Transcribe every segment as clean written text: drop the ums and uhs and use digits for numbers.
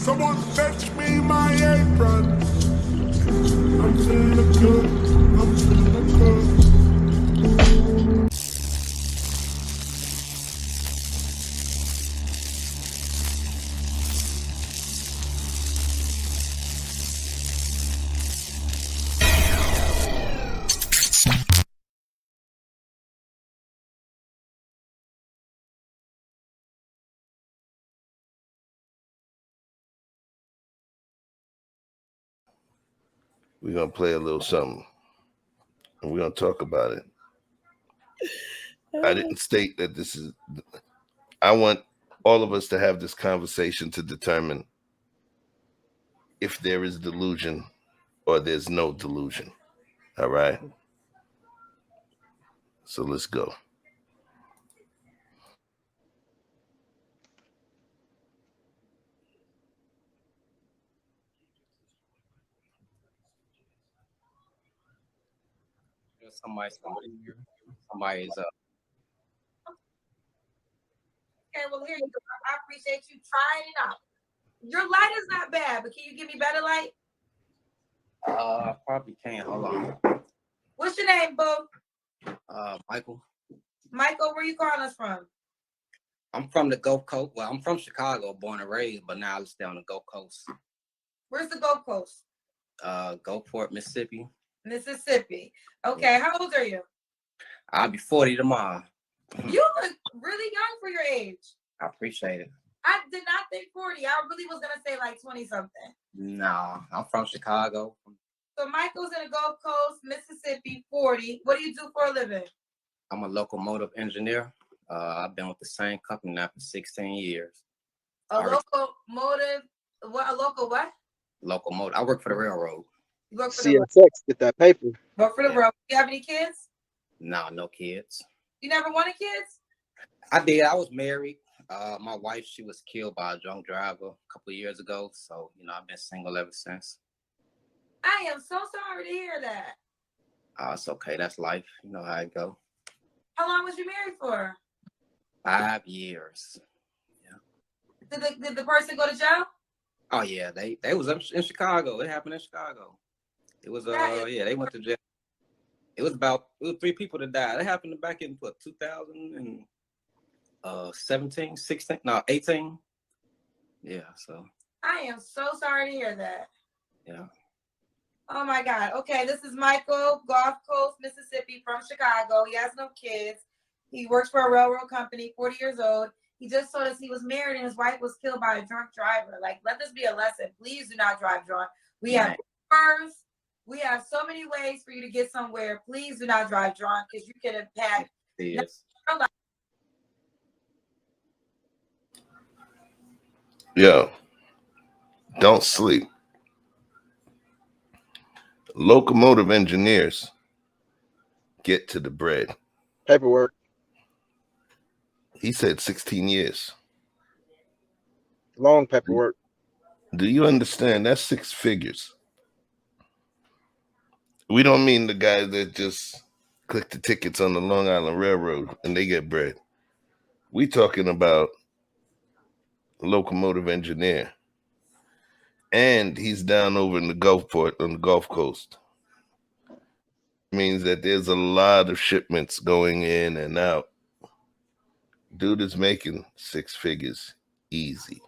Someone fetch me my apron. I'm feeling good. I'm feeling good. We're going to play a little something, and we're going to talk about it. I didn't state that this is... I want all of us to have this conversation to determine if there is delusion or there's no delusion. All right? So let's go. Somebody's Okay, well, here you go. I appreciate you trying it out. Your light is not bad, but can you give me better light? probably can't. Hold on. What's your name, boo? Michael. Michael, where you calling us from? I'm from the Gulf Coast. Well, I'm from Chicago, born and raised, but now I stay on the Gulf Coast. Where's the Gulf Coast? Gulfport, Mississippi. Mississippi. Okay, how old are you? I'll be 40 tomorrow. You look really young for your age. I appreciate it. I did not think 40. I really was gonna say like 20 something. No, I'm from Chicago. So Michael's in the Gulf Coast, Mississippi, 40. What do you do for a living? I'm a locomotive engineer. I've been with the same company now for 16 years. A locomotive? What? A local what? Locomotive. I work for the railroad. You work for CSX, get that paper. Work for the railroad. You have any kids? No kids. You never wanted kids? I did. I was married. My wife, she was killed by a drunk driver a couple of years ago. So, I've been single ever since. I am so sorry to hear that. It's okay. That's life. You know how it go. How long was you married for? 5 years. Yeah. Did the person go to jail? Oh yeah, they was in Chicago. It happened in Chicago. It was they went to jail. It was 3 people that died. It happened back in 2017, 16, no 18. Yeah, so. I am so sorry to hear that. Yeah. Oh my God. Okay, this is Michael, Gulf Coast, Mississippi, from Chicago. He has no kids. He works for a railroad company, 40 years old. He just told us he was married and his wife was killed by a drunk driver. Like, let this be a lesson. Please do not drive drunk. We have cars. We have so many ways for you to get somewhere. Please do not drive drunk because you can impact. Yes. Yo, don't sleep. Locomotive engineers get to the bread. Paperwork. He said 16 years. Long paperwork. Do you understand? That's 6 figures. We don't mean the guys that just click the tickets on the Long Island Railroad and they get bread. We talking about a locomotive engineer. And he's down over in the Gulfport on the Gulf Coast. Means that there's a lot of shipments going in and out. Dude is making 6 figures easy.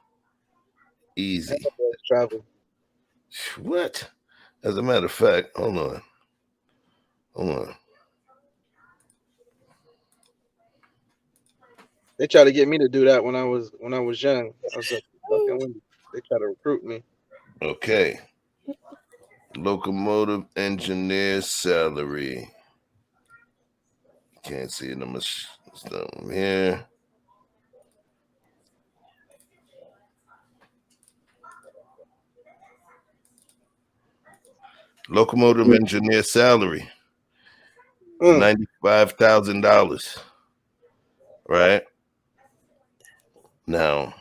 Travel. What? As a matter of fact, hold on. They tried to get me to do that when I was young. I was like, they tried to recruit me. Okay. Locomotive engineer salary. Can't see it. I'm down here. Locomotive engineer salary. $95,000. Right? Now,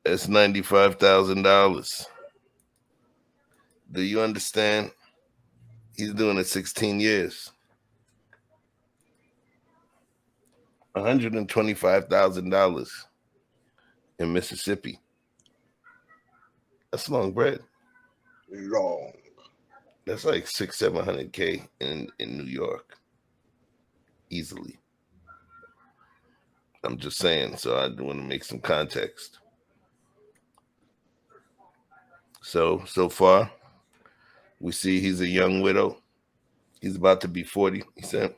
that's $95,000. Do you understand? He's doing it 16 years. $125,000 in Mississippi. That's long bread. Long. That's like 600-700K in New York. Easily. I'm just saying, so I want to make some context. So far, we see he's a young widow. He's about to be 40, he said.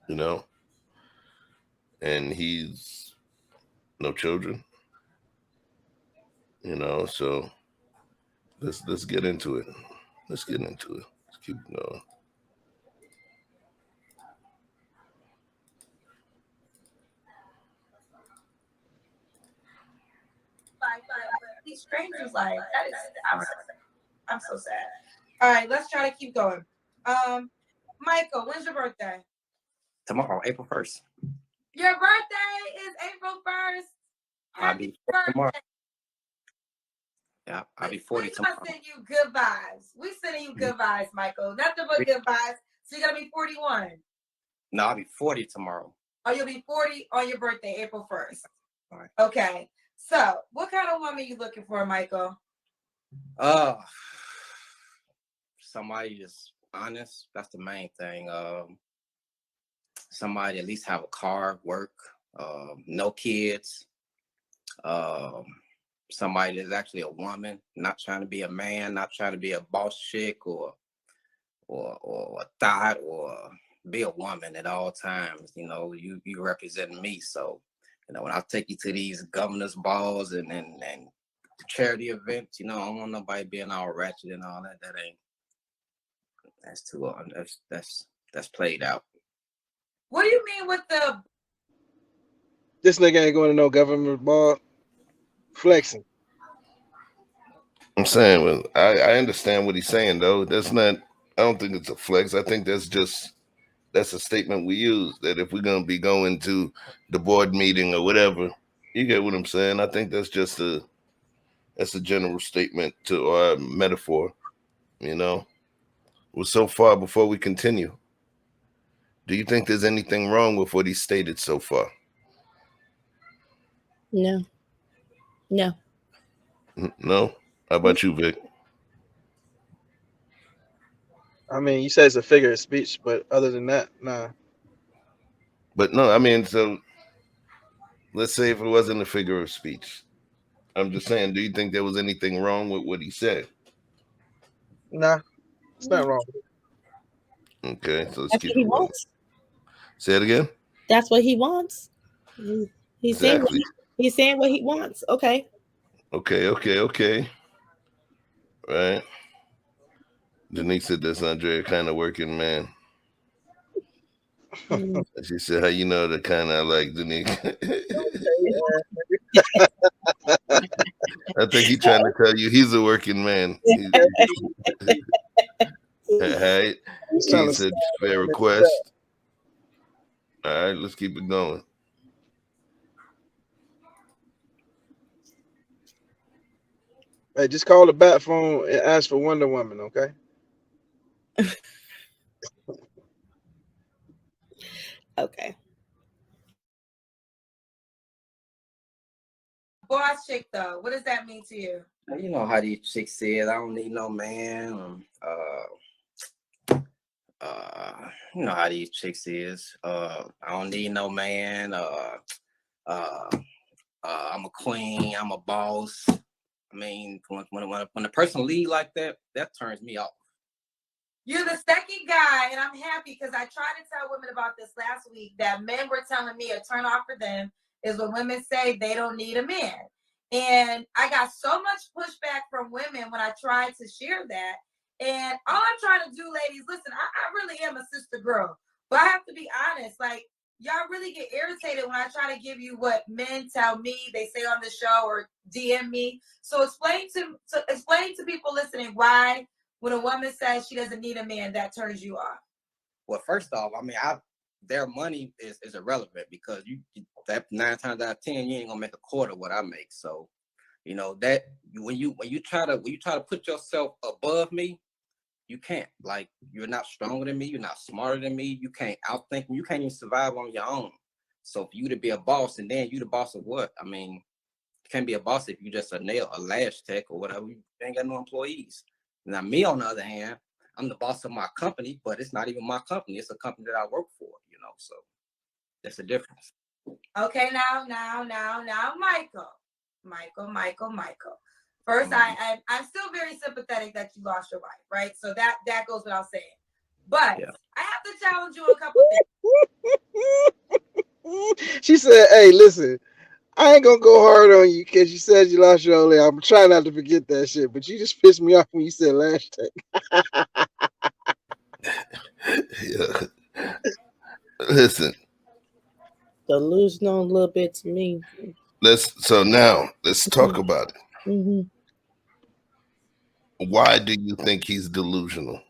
You know, and he's no children. You know, so let's get into it. Let's get into it. Let's keep going. These strangers like that is I'm so sad. All right, let's try to keep going. Michael, when's your birthday? Tomorrow, April 1st. Your birthday is April 1st. I'll be 40 tomorrow. Yeah, I'll be 40 tomorrow. We sending you good vibes. We sending you good vibes, Michael. Nothing but good vibes. So you're gonna be 41. No, I'll be 40 tomorrow. Oh, you'll be 40 on your birthday, April 1st. All right. Okay. So what kind of woman are you looking for, Michael? Somebody that's honest. That's the main thing. Somebody at least have a car, work, no kids. Somebody that's actually a woman, not trying to be a man, not trying to be a boss chick or a thought, or be a woman at all times. You know, you represent me. So, you know, when I take you to these governors' balls and charity events, you know, I don't want nobody being all ratchet and all that. That's too that's played out. What do you mean with the? This nigga ain't going to no government ball. Flexing. I'm saying, well, I understand what he's saying though. That's not. I don't think it's a flex. I think that's a statement we use, that if we're gonna be going to the board meeting or whatever, you get what I'm saying. I think that's a general statement to our metaphor. You know, well, so far before we continue, do you think there's anything wrong with what he stated so far? No. No. How about you, Vic? I mean, you said it's a figure of speech, but other than that, nah. But no, I mean, so let's say if it wasn't a figure of speech. I'm just saying, do you think there was anything wrong with what he said? Nah, it's not wrong. Okay, so let's That's keep what he it going. wants. Say it again. That's what he wants. He's Exactly. saying what he wants. Okay. Okay. Right. Denise said that's Andrea kind of working man. She said, how you know the kind I like, Denise? I think he's trying to tell you he's a working man. All right. He said, fair request. All right, let's keep it going. Hey, just call the bat phone and ask for Wonder Woman, okay? Okay. Boss chick though, what does that mean to you? You know how these chicks said, I don't need no man. You know how these chicks is. I don't need no man. I'm a queen. I'm a boss. I mean, when a person lead like that, that turns me off. You're the second guy, and I'm happy because I tried to tell women about this last week that men were telling me a turn off for them is when women say they don't need a man. And I got so much pushback from women when I tried to share that. And all I'm trying to do, ladies, listen, I really am a sister girl, but I have to be honest. Like, y'all really get irritated when I try to give you what men tell me, they say on the show or DM me. So explain to people listening why when a woman says she doesn't need a man, that turns you off. Well, first off, I mean, their money is irrelevant because that 9 times out of 10, you ain't gonna make a quarter what I make. So, you know that when you try to put yourself above me, you can't. Like, you're not stronger than me, you're not smarter than me, you can't outthink me, you can't even survive on your own. So for you to be a boss and then you the boss of what? I mean, can't be a boss if you just a lash tech or whatever. You ain't got no employees. Now, me on the other hand, I'm the boss of my company, but it's not even my company. It's a company that I work for, you know, so that's the difference. Okay, now, Michael. First, I'm still very sympathetic that you lost your wife, right? So that goes without saying. But Yeah. I have to challenge you on a couple things. She said, "Hey, listen, I ain't gonna go hard on you because you said you lost your old lady. I'm trying not to forget that shit, but you just pissed me off when you said lash tech." Yeah. Listen, Delusional a little bit to me. let's talk about it. Mm-hmm. Why do you think he's delusional?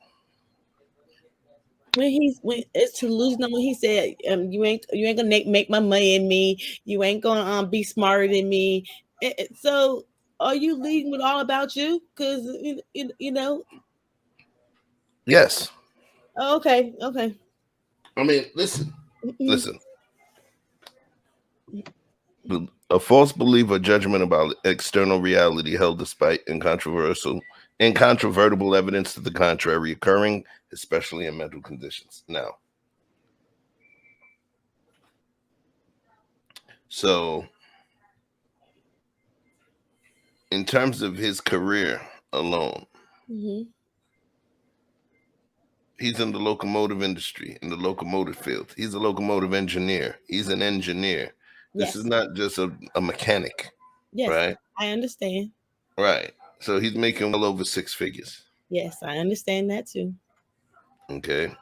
When it's delusional when he said, you ain't gonna make my money in me. You ain't gonna be smarter than me. So are you leading with all about you? Because you know. Yes. Oh, okay. I mean, listen. Mm-hmm. A false belief or judgment about external reality held despite incontrovertible evidence to the contrary occurring, especially in mental conditions. Now, so in terms of his career alone, Mm-hmm. he's in the locomotive industry, in the locomotive field. He's a locomotive engineer. He's an engineer. This Yes. is not just a mechanic. Yes. Right? I understand. Right. So he's making well over 6 figures. Yes, I understand that too. Okay.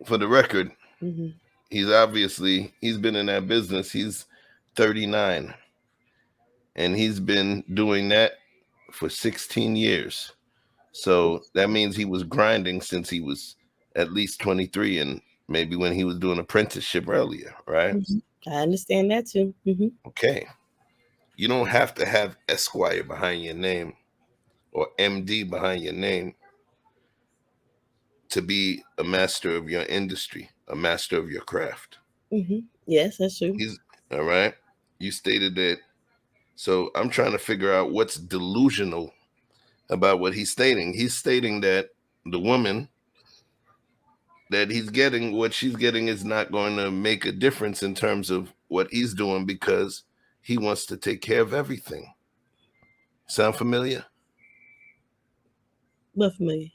For the record, Mm-hmm. he's been in that business. He's 39. And he's been doing that for 16 years. So that means he was grinding since he was at least 23 and maybe when he was doing apprenticeship earlier, right? Mm-hmm. I understand that too. Mm-hmm. Okay. You don't have to have Esquire behind your name or MD behind your name to be a master of your industry, a master of your craft. Mm-hmm. Yes, that's true. He's all right. You stated that. So I'm trying to figure out what's delusional about what he's stating. He's stating that the woman that he's getting, what she's getting is not going to make a difference in terms of what he's doing because he wants to take care of everything. Sound familiar? But for me.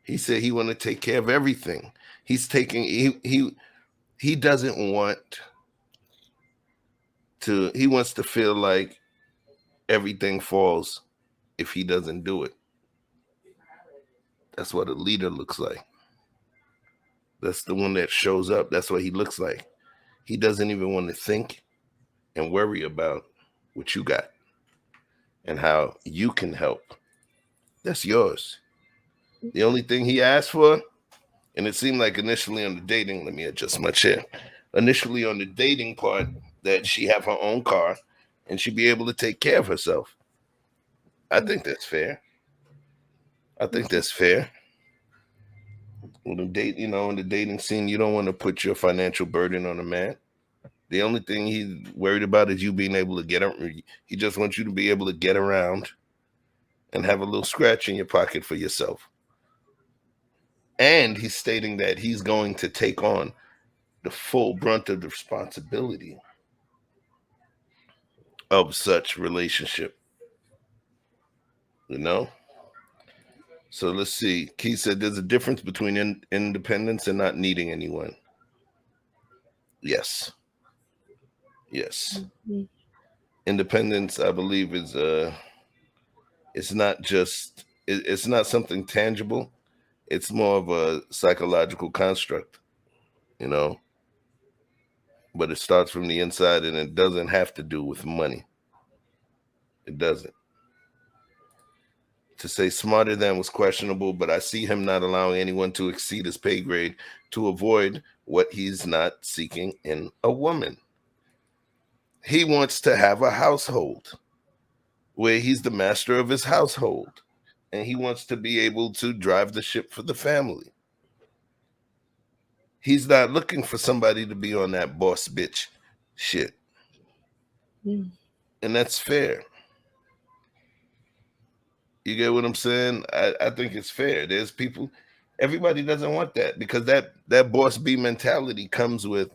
He said he want to take care of everything. He's taking he doesn't want to, he wants to feel like everything falls if he doesn't do it. That's what a leader looks like. That's the one that shows up. That's what he looks like. He doesn't even want to think and worry about what you got and how you can help. That's yours. The only thing he asked for, and it seemed like initially on the dating, let me adjust my chair. Initially on the dating part, that she have her own car and she be able to take care of herself. I think that's fair. I think that's fair. When the date, in the dating scene, you don't want to put your financial burden on a man. The only thing he's worried about is you being able to get around. He just wants you to be able to get around and have a little scratch in your pocket for yourself. And he's stating that he's going to take on the full brunt of the responsibility of such relationship. So let's see. Keith said there's a difference between independence and not needing anyone. Yes. Mm-hmm. Independence, I believe, is it's not just it's not something tangible. It's more of a psychological construct, but it starts from the inside and it doesn't have to do with money. It doesn't. To say smarter than was questionable, but I see him not allowing anyone to exceed his pay grade to avoid what he's not seeking in a woman. He wants to have a household where he's the master of his household and he wants to be able to drive the ship for the family. He's not looking for somebody to be on that boss bitch shit. Mm. And that's fair. You get what I'm saying? I think it's fair. There's people, everybody doesn't want that because that boss B mentality comes with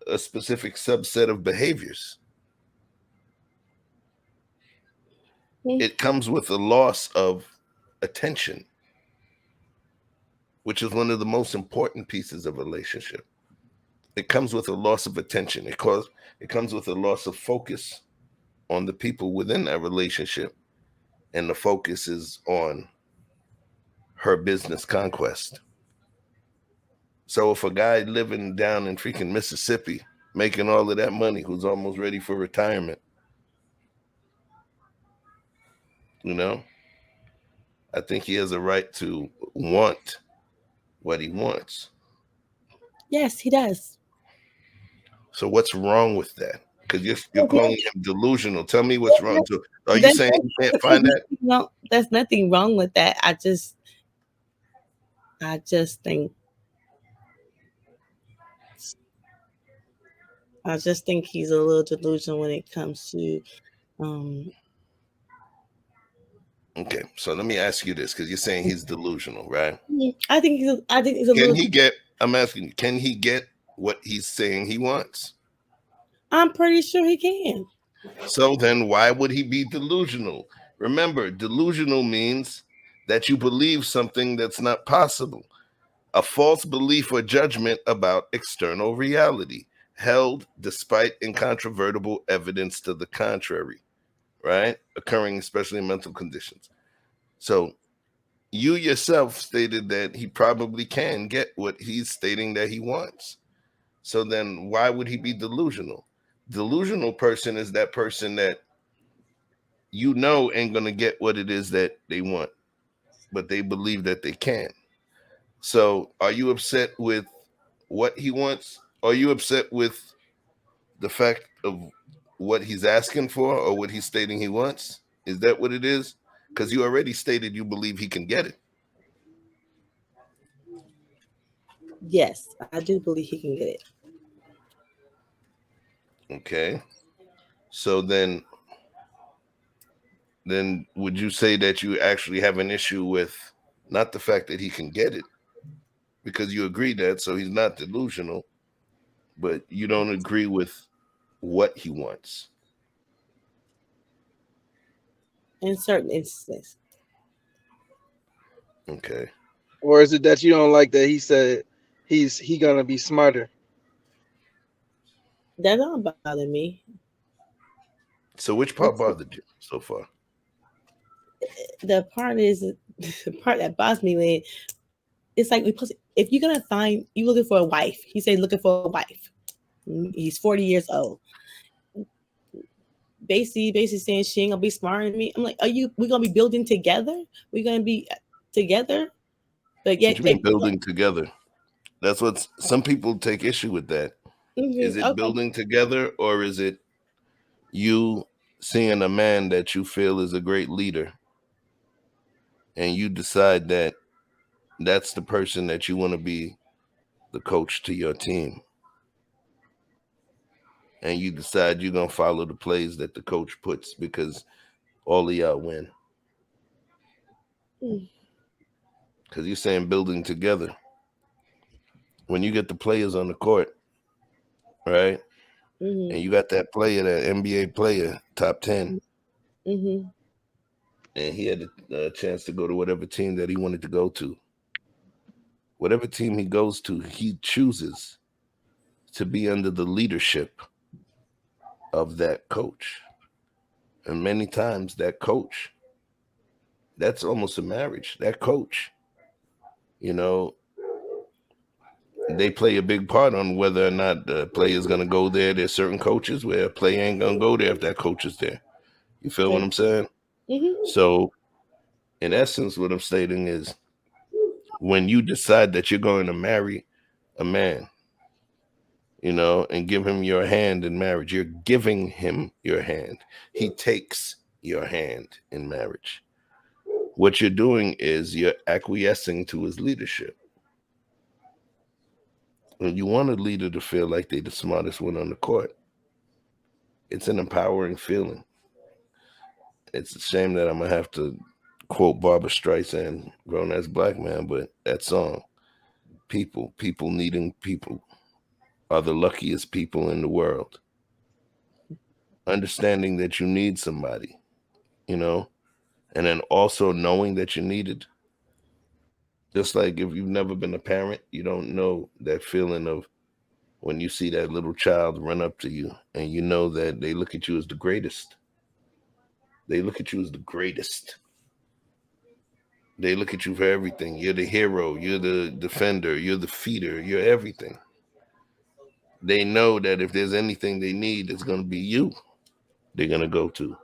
a specific subset of behaviors. It comes with a loss of attention, which is one of the most important pieces of a relationship. It comes with a loss of attention. It comes with a loss of focus on the people within that relationship. And the focus is on her business conquest. So if a guy living down in freaking Mississippi, making all of that money, who's almost ready for retirement, you know, I think he has a right to want what he wants. Yes, he does. So what's wrong with that? Because you're calling him delusional. Tell me what's wrong. So are you saying you can't find that? No, there's nothing wrong with that. I just think he's a little delusional when it comes to Okay, so let me ask you this, because you're saying he's delusional, right? I think he's a Can he get, I'm asking you, can he get what he's saying he wants? I'm pretty sure he can. So then why would he be delusional? Remember, delusional means that you believe something that's not possible. A false belief or judgment about external reality, held despite incontrovertible evidence to the contrary, right? Occurring especially in mental conditions. So you yourself stated that he probably can get what he's stating that he wants. So then why would he be delusional? Delusional person is that person that you know ain't going to get what it is that they want, but they believe that they can. So are you upset with what he wants? Are you upset with the fact of what he's asking for or what he's stating he wants? Is that what it is? Because you already stated you believe he can get it. Yes, I do believe he can get it. Okay. So then would you say that you actually have an issue with not the fact that he can get it, because you agree that, so he's not delusional, but you don't agree with what he wants? In certain instances. Okay. Or is it that you don't like that he said he gonna be smarter? That don't bother me. So which part bothered you so far? The part that bothers me when it's like if you're gonna find, you looking for a wife. He said looking for a wife. He's 40 years old. Basically saying she ain't gonna be smarter than me. I'm like, we gonna be building together? We're gonna be together? But yet What you mean building together? That's what some people take issue with that. Is it building together, or is it you seeing a man that you feel is a great leader and you decide that that's the person that you want to be the coach to your team, and you decide you're going to follow the plays that the coach puts because all of y'all win? Because you're saying building together. When you get the players on the court, right? And you got that player, that NBA player, top 10, and he had a chance to go to whatever team that he wanted to go to. Whatever team he goes to, he chooses to be under the leadership of that coach. And many times that coach, that's almost a marriage. That coach, you know, they play a big part on whether or not the player is going to go there. There's certain coaches where a player ain't going to go there if that coach is there. You feel what I'm saying? So in essence, what I'm stating is when you decide that you're going to marry a man, you know, and give him your hand in marriage, you're giving him your hand. He takes your hand in marriage. What you're doing is you're acquiescing to his leadership. And you want a leader to feel like they're the smartest one on the court. It's an empowering feeling. It's a shame that I'm gonna have to quote Barbara Streisand, Grown As Black Man, but that song, people needing people are the luckiest people in the world. Understanding that you need somebody, you know, and then also knowing that you need it. Just like if you've never been a parent, you don't know that feeling of when you see that little child run up to you and you know that they look at you as the greatest. They look at you as the greatest. They look at you for everything. You're the hero. You're the defender. You're the feeder. You're everything. They know that if there's anything they need, it's going to be you they're going to go to.